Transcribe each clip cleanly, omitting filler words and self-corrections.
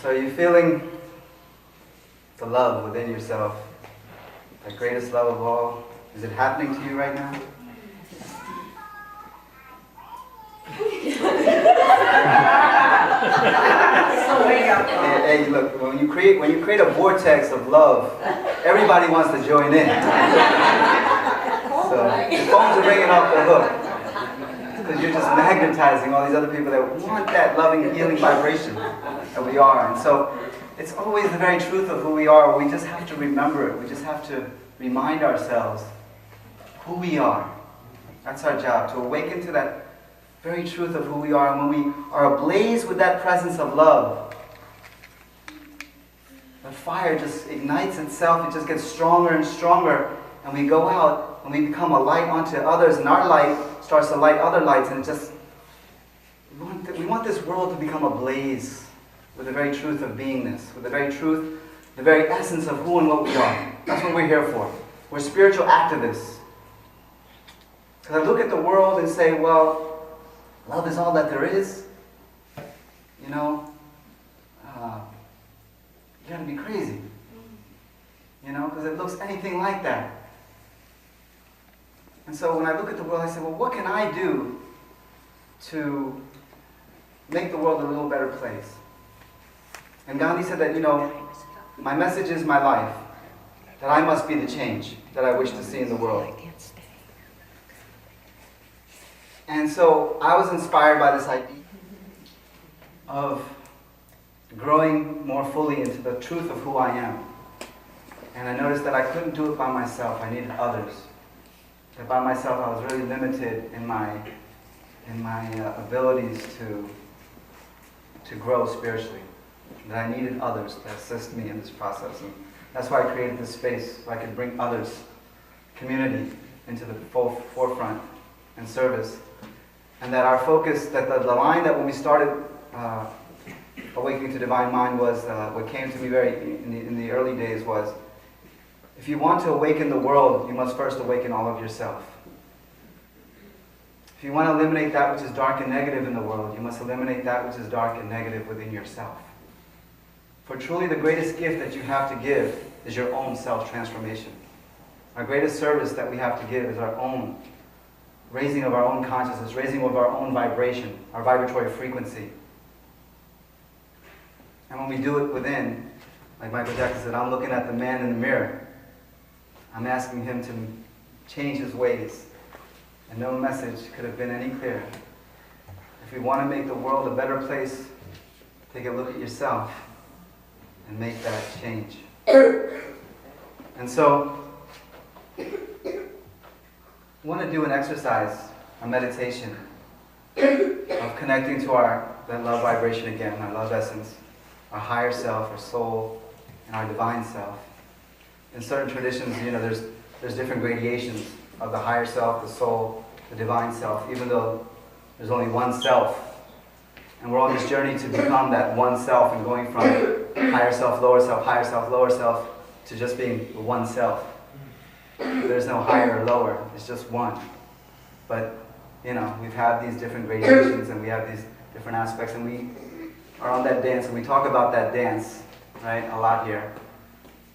So are you feeling the love within yourself? The greatest love of all? Is it happening to you right now? Hey, look, when you create a vortex of love, everybody wants to join in. So the phones are ringing off the hook. Because you're just magnetizing all these other people that want that loving, healing vibration that we are. And so it's always the very truth of who we are. We just have to remember it. We just have to remind ourselves who we are. That's our job, to awaken to that very truth of who we are. And when we are ablaze with that presence of love, the fire just ignites itself. It just gets stronger and stronger. And we go out and we become a light unto others. And our light starts to light other lights. And it just, we want this world to become ablaze with the very truth of beingness. With the very truth, the very essence of who and what we are. That's what we're here for. We're spiritual activists. Because I look at the world and say, well, love is all that there is. You know, you gotta be crazy. You know, because it looks anything like that. And so when I look at the world, I say, well, what can I do to make the world a little better place? And Gandhi said that, you know, my message is my life, that I must be the change that I wish to see in the world. And so I was inspired by this idea of growing more fully into the truth of who I am. And I noticed that I couldn't do it by myself. I needed others. That by myself I was really limited in my abilities to grow spiritually. That I needed others to assist me in this process. And that's why I created this space, so I could bring others, community, into the forefront and service. And that our focus, that the line that when we started Awakening to Divine Mind was, what came to me in the early days was, if you want to awaken the world, you must first awaken all of yourself. If you want to eliminate that which is dark and negative in the world, you must eliminate that which is dark and negative within yourself. For truly the greatest gift that you have to give is your own self-transformation. Our greatest service that we have to give is our own raising of our own consciousness, raising of our own vibration, our vibratory frequency. And when we do it within, like Michael Jackson said, I'm looking at the man in the mirror. I'm asking him to change his ways. And no message could have been any clearer. If we want to make the world a better place, take a look at yourself and make that change. And so, I want to do an exercise, a meditation, of connecting to that love vibration again, our love essence, our higher self, our soul, and our divine self. In certain traditions, you know, there's different gradations of the higher self, the soul, the divine self, even though there's only one self. And we're on this journey to become that one self and going from higher self, lower self, to just being one self. There's no higher or lower, it's just one. But, you know, we've had these different gradations and we have these different aspects, and we are on that dance, and we talk about that dance, right, a lot here,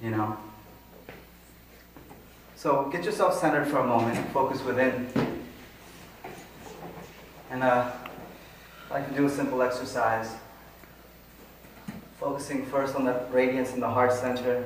you know. So get yourself centered for a moment, focus within. And I'd like to do a simple exercise, focusing first on the radiance in the heart center,